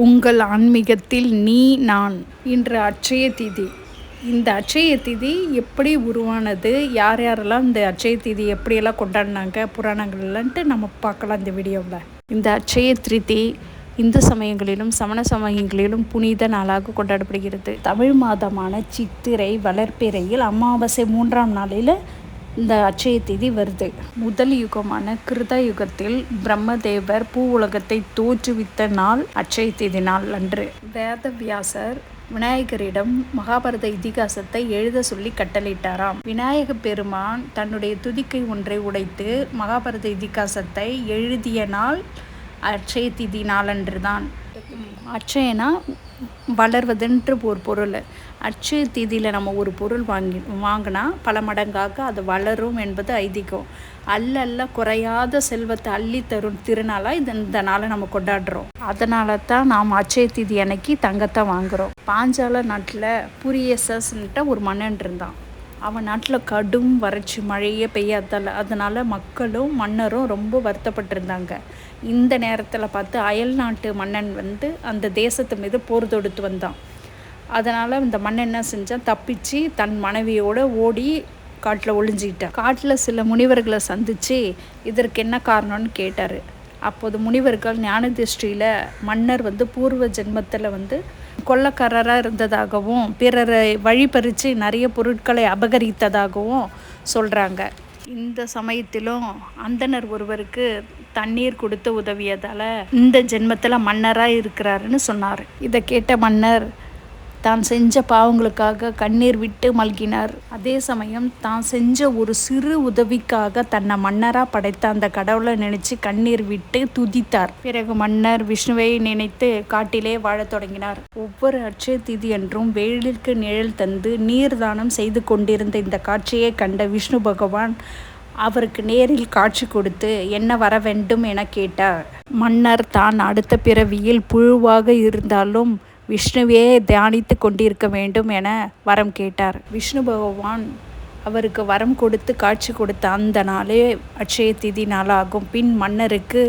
உங்கள் ஆன்மீகத்தில் நீ நான். இன்று அட்சய திதி. இந்த அட்சய திதி எப்படி உருவானது, யார் யாரெல்லாம் இந்த அட்சய திதி எப்படியெல்லாம் கொண்டாடினாங்க புராணங்கள்லன்ட்டு நம்ம பார்க்கலாம் இந்த வீடியோவில். இந்த அட்சய திதி இந்து சமயங்களிலும் சமண சமயங்களிலும் புனித நாளாக கொண்டாடப்படுகிறது. தமிழ் மாதமான சித்திரை வளர்ப்பிறையில் அமாவாசை 3ஆம் நாளில் இந்த அட்சய திதி வருது. முதல் யுகமான கிருத யுகத்தில் பிரம்மதேவர் பூ உலகத்தை தோற்றுவித்த நாள் அட்சய திதி நாள் அன்று. வேதவியாசர் விநாயகரிடம் மகாபாரத இதிகாசத்தை எழுத சொல்லி கட்டளையிட்டாராம். விநாயக பெருமான் தன்னுடைய துதிக்கை ஒன்றை உடைத்து மகாபாரத இதிகாசத்தை எழுதிய நாள் அட்சய திதி நாளன்று தான். அட்சயனா வளர்வதுன்ற ஒரு பொருள். அட்சய திதியில் நம்ம ஒரு பொருள் வாங்கினா பல மடங்காக அது வளரும் என்பது ஐதீகம். அல்ல குறையாத செல்வத்தை அள்ளி தரும் திருநாளாக இந்த நாளை நம்ம கொண்டாடுறோம். அதனால தான் நாம் அட்சய திதி அன்னைக்கு தங்கத்தை வாங்குகிறோம். பாஞ்சால நாட்டில் புரியசஸ்ன்ட்டு ஒரு மன்னன் இருந்தான். அவன் நாட்டில் கடும் வறட்சி, மழையே பெய்யாதால் அதனால் மக்களும் மன்னரும் ரொம்ப வருத்தப்பட்டிருந்தாங்க. இந்த நேரத்தில் பார்த்து அயல் நாட்டு மன்னன் அந்த தேசத்து மீது போர் தொடுத்து வந்தான். அதனால் இந்த மன்னன் என்ன செஞ்சான், தப்பிச்சு தன் மனைவியோடு ஓடி காட்டில் ஒளிஞ்சிக்கிட்டான். காட்டில் சில முனிவர்களை சந்தித்து இதற்கு என்ன காரணம்னு கேட்டார். அப்போது முனிவர்கள் ஞான திருஷ்டியில் மன்னர் பூர்வ ஜென்மத்தில் கொள்ளக்காரராக இருந்ததாகவும் பிறரை வழிபறித்து நிறைய பொருட்களை அபகரித்ததாகவும் சொல்கிறாங்க. இந்த சமயத்திலும் அந்தனர் ஒருவருக்கு தண்ணீர் கொடுத்து உதவியதால் இந்த ஜென்மத்தில் மன்னராக இருக்கிறாருன்னு சொன்னார். இதை கேட்ட மன்னர் தான் செஞ்ச பாவங்களுக்காக கண்ணீர் விட்டு மல்கினார். அதே சமயம் தான் செஞ்ச ஒரு சிறு உதவிக்காக தன்னை மன்னராக படைத்த அந்த கடவுளை நினைச்சு கண்ணீர் விட்டு துதித்தார். பிறகு மன்னர் விஷ்ணுவை நினைத்து காட்டிலே வாழத் தொடங்கினார். ஒவ்வொரு அட்சய திதி என்றும் வெயிலுக்கு நிழல் தந்து நீர் தானம் செய்து கொண்டிருந்த இந்த காட்சியை கண்ட விஷ்ணு பகவான் அவருக்கு நேரில் காட்சி கொடுத்து என்ன வர வேண்டும் என கேட்டார். மன்னர் தான் அடுத்த பிறவியில் புழுவாக இருந்தாலும் விஷ்ணுவே தியானித்து கொண்டிருக்க வேண்டும் என வரம் கேட்டார். விஷ்ணு பகவான் அவருக்கு வரம் கொடுத்து காட்சி கொடுத்த அந்த நாளே அட்சய திதி நாளாகும். பின் மன்னருக்கு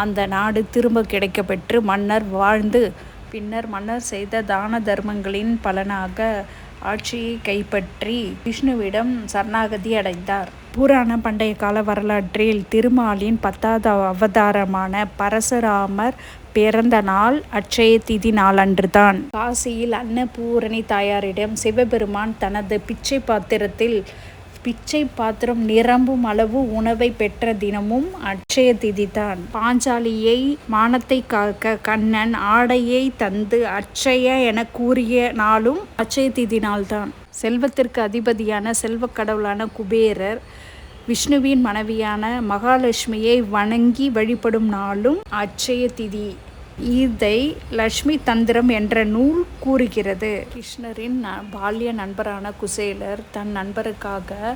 அந்த நாடு திரும்ப கிடைக்கப்பெற்று மன்னர் வாழ்ந்து பின்னர் மன்னர் செய்த தான தர்மங்களின் பலனாக ஆட்சியை கைப்பற்றி விஷ்ணுவிடம் சரணாகதி அடைந்தார். புராண பண்டைய கால வரலாற்றில் திருமாலின் 10வது அவதாரமான பரசுராமர் பிறந்த நாள் அட்சய திதி நாளன்று தான். காசியில் அன்னபூரணி தாயாரிடம் சிவபெருமான் தனது பிச்சை பாத்திரம் நிரம்பும் அளவு உணவை பெற்ற தினமும் அட்சய திதி தான். பாஞ்சாலியை மானத்தை காக்க கண்ணன் ஆடையை தந்து அட்சய என கூறிய நாளும் அட்சய திதி நாள் தான். செல்வத்திற்கு அதிபதியான செல்வக் கடவுளான குபேரர் விஷ்ணுவின் மனைவியான மகாலட்சுமியை வணங்கி வழிபடும் நாளும் அட்சய திதி. இதை லட்சுமி தந்திரம் என்ற நூல் கூறுகிறது. கிருஷ்ணரின் பால்ய நண்பரான குசேலர் தன் நண்பருக்காக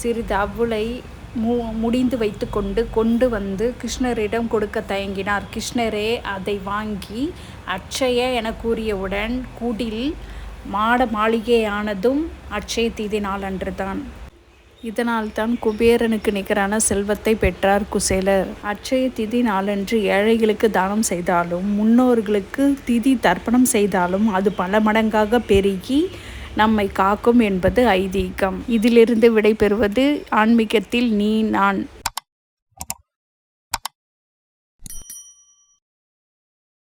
சிறிது அவ்வுளை முடிந்து வைத்து கொண்டு வந்து கிருஷ்ணரிடம் கொடுக்க தயங்கினார். கிருஷ்ணரே அதை வாங்கி அட்சய என கூறியவுடன் கூடில் மாட மாளிகையானதும் அட்சய திதி நாளன்று தான். இதனால் தான் குபேரனுக்கு நிகரான செல்வத்தை பெற்றார் குசேலர். அட்சய திதி நாளன்று ஏழைகளுக்கு தானம் செய்தாலும் முன்னோர்களுக்கு திதி தர்ப்பணம் செய்தாலும் அது பல மடங்காக பெருகி நம்மை காக்கும் என்பது ஐதீகம். இதிலிருந்து விடைபெறுவது ஆன்மீகத்தில் நீ நான்.